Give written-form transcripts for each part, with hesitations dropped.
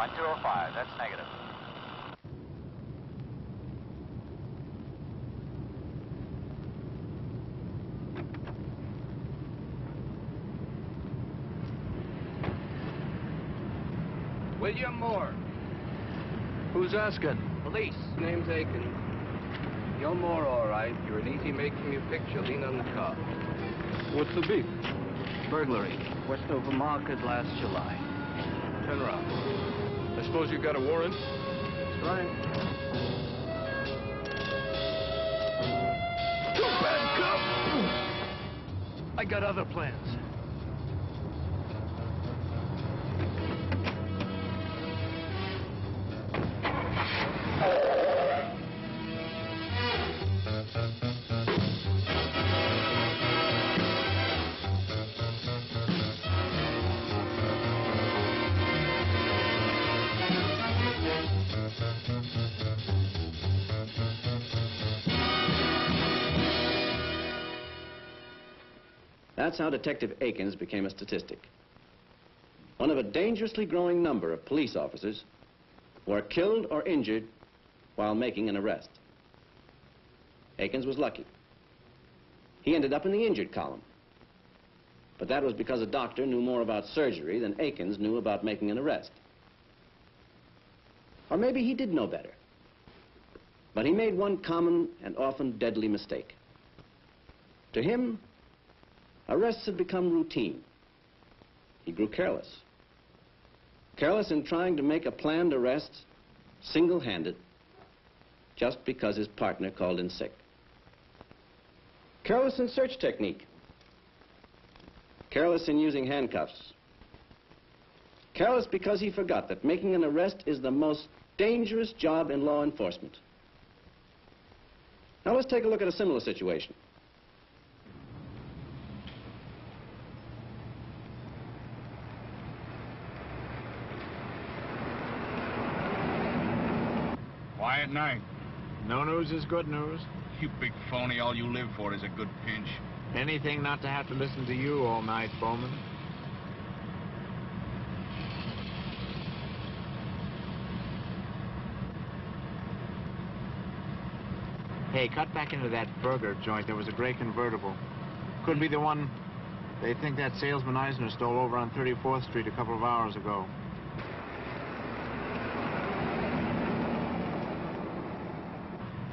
1205, that's negative. William Moore. Who's asking? Police. Name's Aiken. You're Moore, all right. You're an easy make from your picture. Lean on the car. What's the beef? Burglary. Westover Market last July. Turn around. I suppose you got a warrant? That's right. Too bad, cop! I got other plans. That's how Detective Akins became a statistic. One of a dangerously growing number of police officers who are killed or injured while making an arrest. Akins was lucky. He ended up in the injured column. But that was because a doctor knew more about surgery than Akins knew about making an arrest. Or maybe he did know better. But he made one common and often deadly mistake. To him, arrests had become routine. He grew careless. Careless in trying to make a planned arrest single-handed just because his partner called in sick. Careless in search technique. Careless in using handcuffs. Careless because he forgot that making an arrest is the most dangerous job in law enforcement. Now let's take a look at a similar situation. Quiet night. No news is good news. You big phony, all you live for is a good pinch. Anything not to have to listen to you all night, Bowman. Hey, cut back into that burger joint. There was a gray convertible. Could be the one they think that salesman Eisner stole over on 34th Street a couple of hours ago.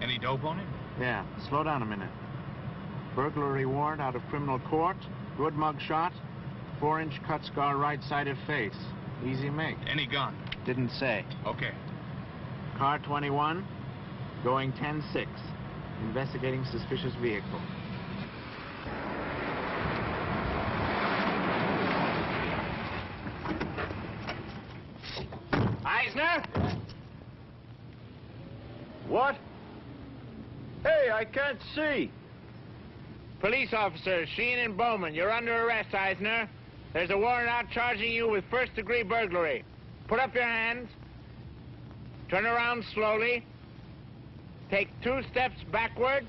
Any dope on him? Yeah, slow down a minute. Burglary warrant out of criminal court, good mug shot, 4-inch cut scar right-sided face. Easy make. Any gun? Didn't say. Okay. Car 21, going 10-6. Investigating suspicious vehicle. Eisner? What? Hey, I can't see. Police officer Sheen and Bowman, you're under arrest, Eisner. There's a warrant out charging you with first-degree burglary. Put up your hands. Turn around slowly. Take 2 steps backward.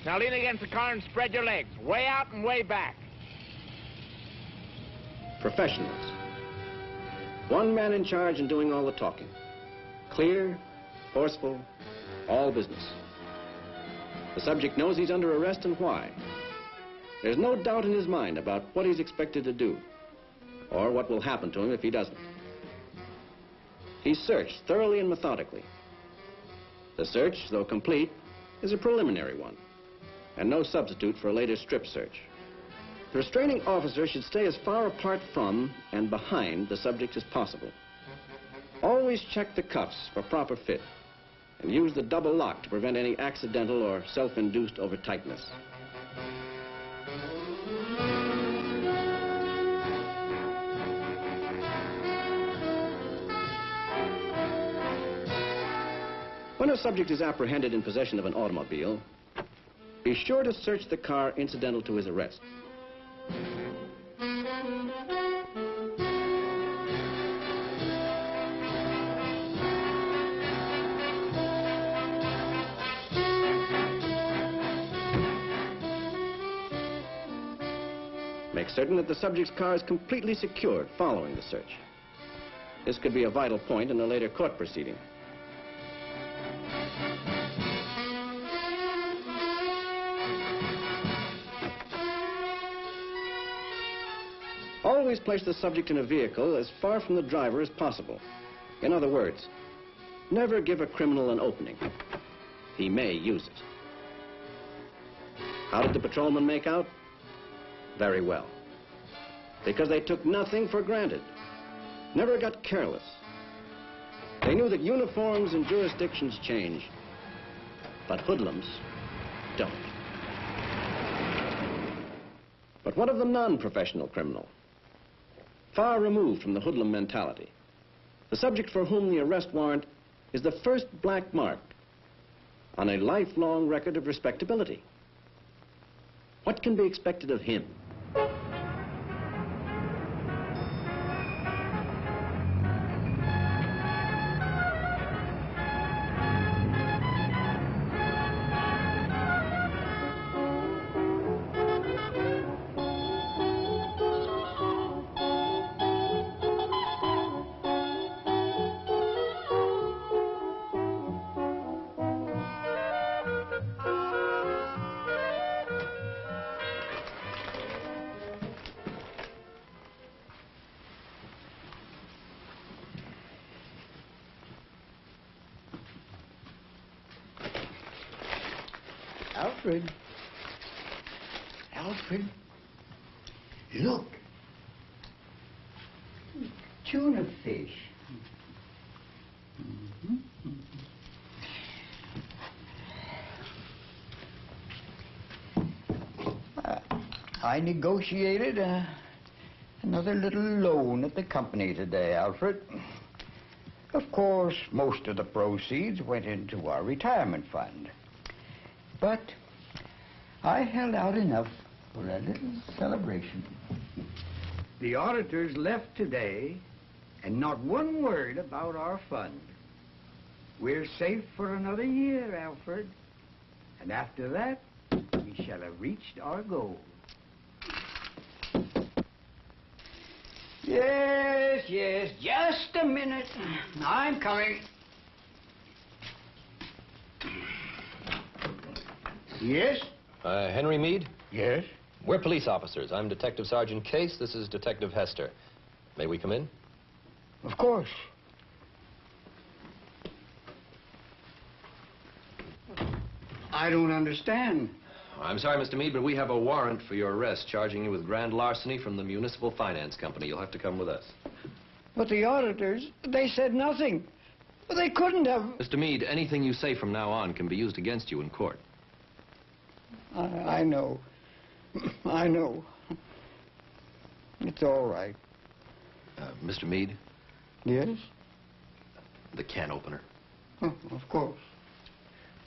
Now lean against the car and spread your legs. Way out and way back. Professionals. One man in charge and doing all the talking. Clear, forceful, all business. The subject knows he's under arrest and why. There's no doubt in his mind about what he's expected to do, or what will happen to him if he doesn't. He's searched thoroughly and methodically. The search, though complete, is a preliminary one, and no substitute for a later strip search. The restraining officer should stay as far apart from and behind the subject as possible. Always check the cuffs for proper fit, and use the double lock to prevent any accidental or self-induced over-tightness. When a subject is apprehended in possession of an automobile, be sure to search the car incidental to his arrest. Make certain that the subject's car is completely secured following the search. This could be a vital point in a later court proceeding. Always place the subject in a vehicle as far from the driver as possible. In other words, never give a criminal an opening. He may use it. How did the patrolmen make out? Very well. Because they took nothing for granted. Never got careless. They knew that uniforms and jurisdictions change, but hoodlums don't. But what of the non-professional criminal? Far removed from the hoodlum mentality. The subject for whom the arrest warrant is the first black mark on a lifelong record of respectability. What can be expected of him? Alfred. Alfred. Look. Tuna fish. I negotiated another little loan at the company today, Alfred. Of course, most of the proceeds went into our retirement fund. But I held out enough for a little celebration. The auditors left today, and not one word about our fund. We're safe for another year, Alfred. And after that, we shall have reached our goal. Yes, just a minute. I'm coming. Yes? Henry Meade? Yes? We're police officers. I'm Detective Sergeant Case. This is Detective Hester. May we come in? Of course. I don't understand. I'm sorry, Mr. Meade, but we have a warrant for your arrest, charging you with grand larceny from the Municipal Finance Company. You'll have to come with us. But the auditors, they said nothing. They couldn't have... Mr. Meade, anything you say from now on can be used against you in court. I know. I know. It's all right. Mr. Meade? Yes? The can opener. Oh, of course.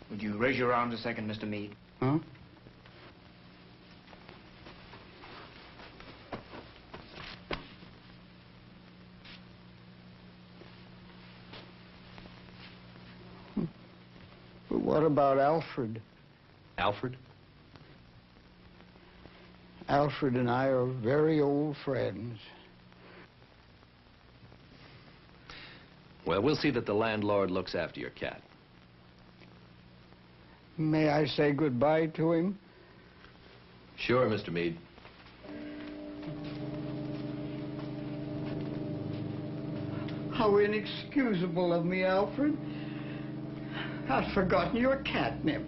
Would you raise your arms a second, Mr. Meade? Huh? But what about Alfred? Alfred? Alfred and I are very old friends. Well, we'll see that the landlord looks after your cat. May I say goodbye to him? Sure, Mr. Meade. How inexcusable of me, Alfred. I'd forgotten your catnip.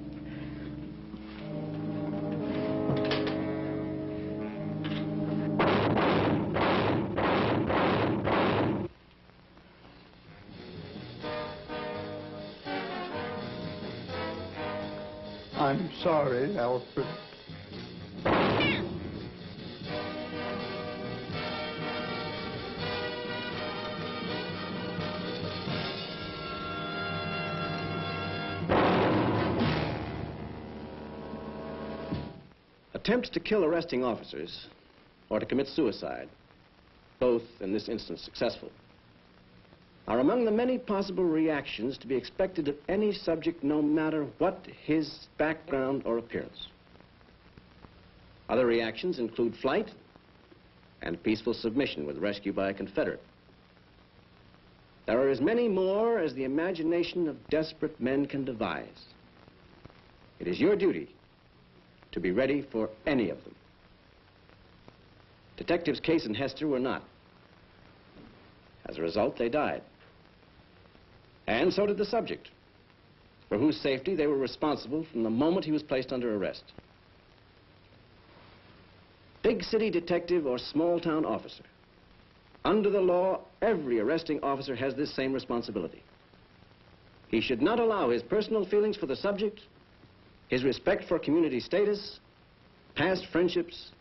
I'm sorry, Alfred. Attempts to kill arresting officers or to commit suicide, both in this instance successful, are among the many possible reactions to be expected of any subject, no matter what his background or appearance. Other reactions include flight and peaceful submission with rescue by a Confederate. There are as many more as the imagination of desperate men can devise. It is your duty to be ready for any of them. Detectives Case and Hester were not. As a result, they died. And so did the subject, for whose safety they were responsible from the moment he was placed under arrest. Big city detective or small town officer. Under the law, every arresting officer has this same responsibility. He should not allow his personal feelings for the subject, his respect for community status, past friendships,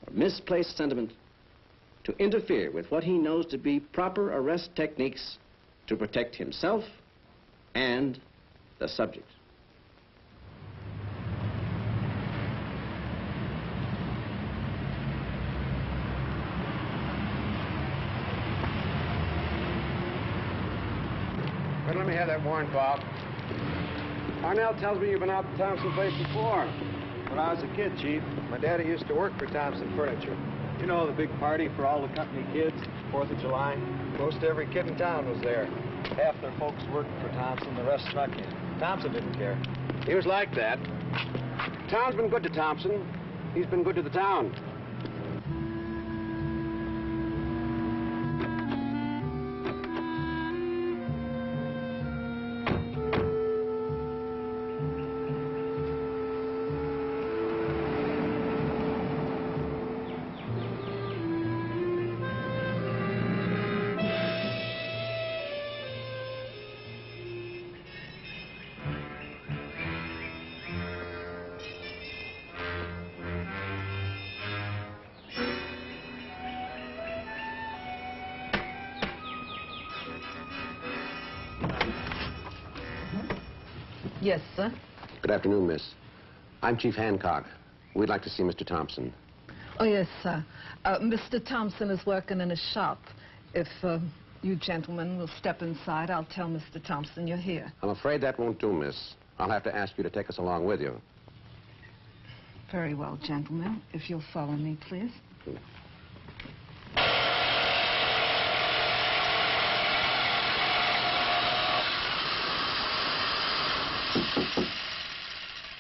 or misplaced sentiment to interfere with what he knows to be proper arrest techniques to protect himself and the subject. But let me have that warrant, Bob. Arnell tells me you've been out to Thompson place before. When I was a kid, Chief. My daddy used to work for Thompson Furniture. You know, the big party for all the company kids, 4th of July? Most every kid in town was there. Half their folks worked for Thompson, the rest snuck in. Thompson didn't care. He was like that. Town's been good to Thompson. He's been good to the town. Yes, sir. Good afternoon, miss. I'm Chief Hancock. We'd like to see Mr. Thompson. Oh, yes, sir. Mr. Thompson is working in a shop. If you gentlemen will step inside, I'll tell Mr. Thompson you're here. I'm afraid that won't do, miss. I'll have to ask you to take us along with you. Very well, gentlemen. If you'll follow me, please.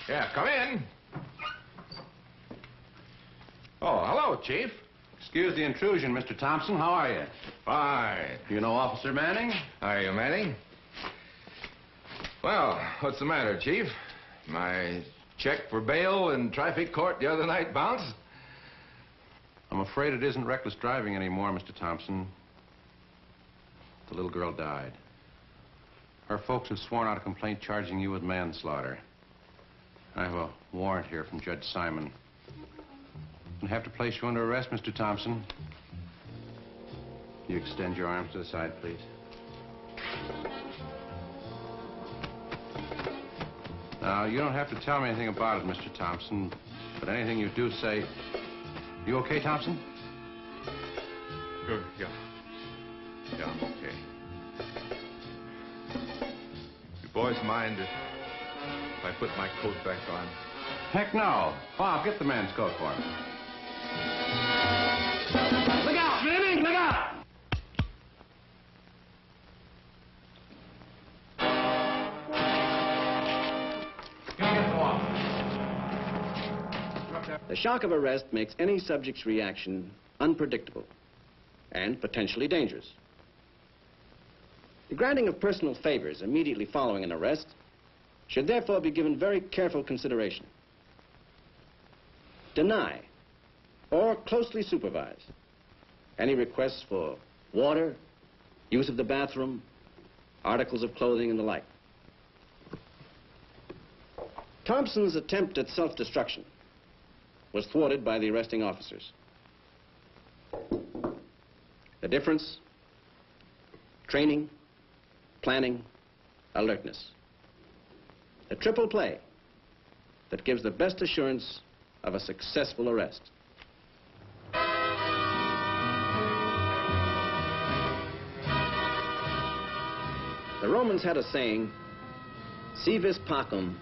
Yeah, come in. Oh, hello, Chief. Excuse the intrusion, Mr. Thompson. How are you? Fine. You know Officer Manning? Are you, Manning? Well, what's the matter, Chief? My check for bail in traffic court the other night bounced? I'm afraid it isn't reckless driving anymore, Mr. Thompson. The little girl died. Her folks have sworn out a complaint charging you with manslaughter. I have a warrant here from Judge Simon. I have to place you under arrest, Mr. Thompson. You extend your arms to the side, please. Now, you don't have to tell me anything about it, Mr. Thompson, but anything you do say... You okay, Thompson? Yeah. Yeah, I'm okay. You boys mind if I put my coat back on? Heck no. Bob, get the man's coat for him. Look out, Manning! Look out! The shock of arrest makes any subject's reaction unpredictable and potentially dangerous. The granting of personal favors immediately following an arrest should therefore be given very careful consideration. Deny or closely supervise any requests for water, use of the bathroom, articles of clothing, and the like. Thompson's attempt at self-destruction was thwarted by the arresting officers. The difference: training, planning, alertness. A triple play that gives the best assurance of a successful arrest. The Romans had a saying, si vis pacem,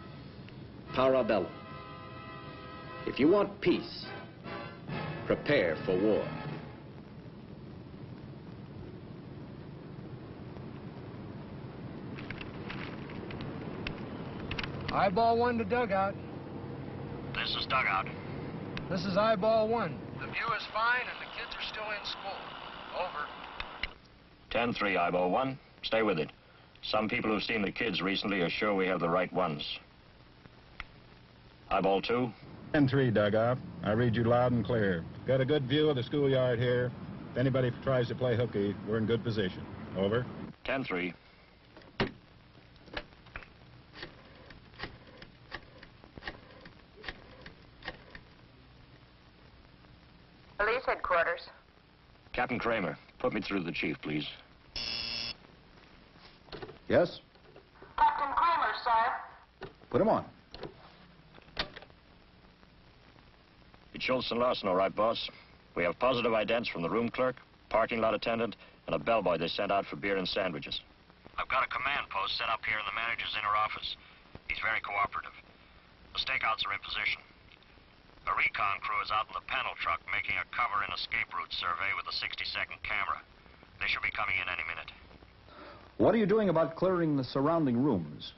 para bellum. If you want peace, prepare for war. Eyeball 1 to dugout. This is dugout. This is eyeball 1. The view is fine and the kids are still in school. Over. 10-3, eyeball 1. Stay with it. Some people who've seen the kids recently are sure we have the right ones. Eyeball 2. 10-3, dugout. I read you loud and clear. Got a good view of the schoolyard here. If anybody tries to play hooky, we're in good position. Over. 10-3. Police headquarters. Captain Kramer, put me through to the chief, please. Yes? Captain Kramer, sir. Put him on. It's Schultz and Larson, all right, boss. We have positive idents from the room clerk, parking lot attendant, and a bellboy they sent out for beer and sandwiches. I've got a command post set up here in the manager's inner office. He's very cooperative. The stakeouts are in position. A recon crew is out in the panel truck making a cover and escape route survey with a 60-second camera. They should be coming in any minute. What are you doing about clearing the surrounding rooms?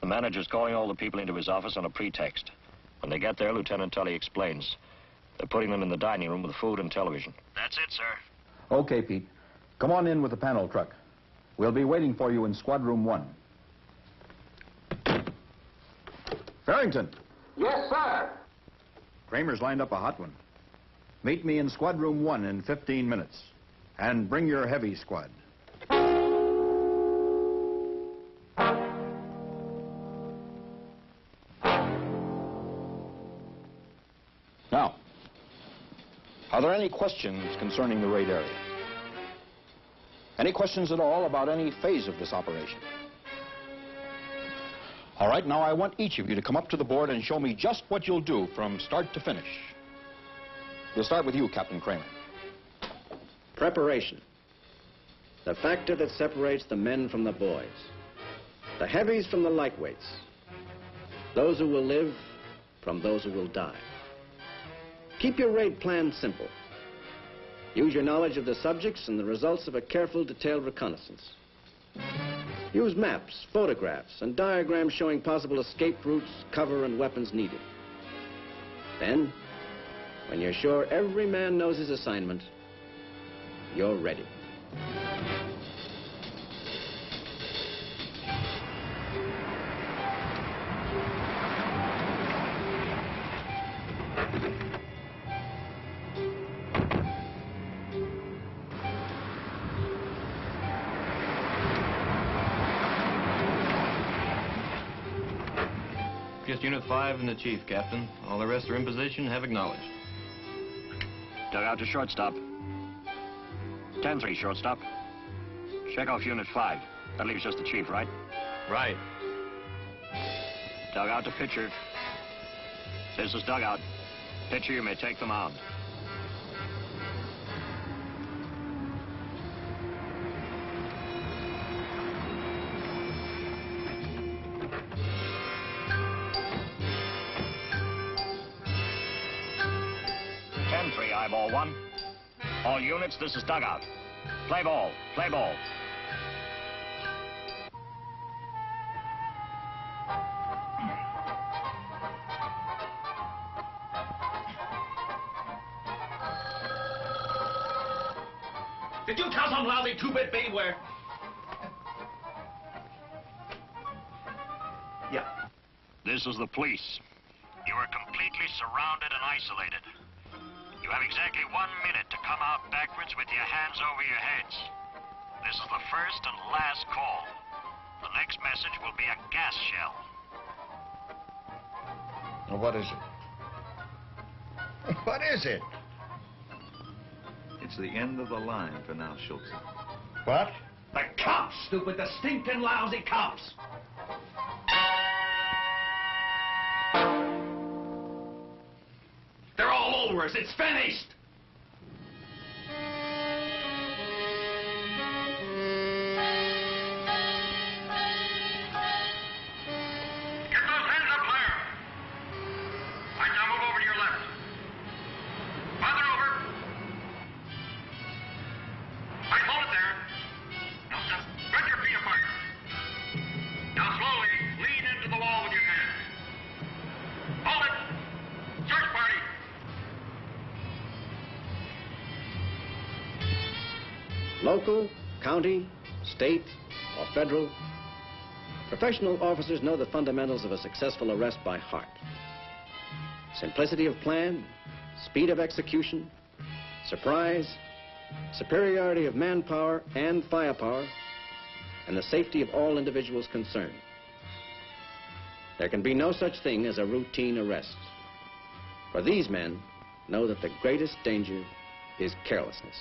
The manager's calling all the people into his office on a pretext. When they get there, Lieutenant Tully explains. They're putting them in the dining room with food and television. That's it, sir. Okay, Pete. Come on in with the panel truck. We'll be waiting for you in Squad Room 1. Farrington. Yes, sir. Kramer's lined up a hot one. Meet me in Squad Room 1 in 15 minutes. And bring your heavy squad. Now, are there any questions concerning the raid area? Any questions at all about any phase of this operation? All right, now I want each of you to come up to the board and show me just what you'll do from start to finish. We'll start with you, Captain Kramer. Preparation. The factor that separates the men from the boys. The heavies from the lightweights. Those who will live from those who will die. Keep your raid plan simple. Use your knowledge of the subjects and the results of a careful, detailed reconnaissance. Use maps, photographs, and diagrams showing possible escape routes, cover, and weapons needed. Then, when you're sure every man knows his assignment, you're ready. Just Unit 5 and the Chief, Captain. All the rest are in position, have acknowledged. Dug out to shortstop. 10-3, shortstop. Check off Unit 5. That leaves just the Chief, right? Right. Dug out to pitcher. This is dugout. Pitcher, you may take the mound. Eyeball 1. All units, this is dugout. Play ball. Play ball. Did you tell some lousy two-bit beware? Yeah. This is the police. You are completely surrounded and isolated. You have exactly 1 minute to come out backwards with your hands over your heads. This is the first and last call. The next message will be a gas shell. Well, what is it? What is it? It's the end of the line for now, Schultz. What? The cops, stupid! The stinking lousy cops! They're all over us. It's finished! Get those hands up higher. Right now, move over to your left. Farther over. Right, hold it there. Now just spread your feet apart. Now slowly lean into the wall with your hands. Local, county, state, or federal, professional officers know the fundamentals of a successful arrest by heart. Simplicity of plan, speed of execution, surprise, superiority of manpower and firepower, and the safety of all individuals concerned. There can be no such thing as a routine arrest. For these men know that the greatest danger is carelessness.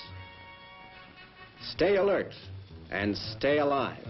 Stay alert and stay alive.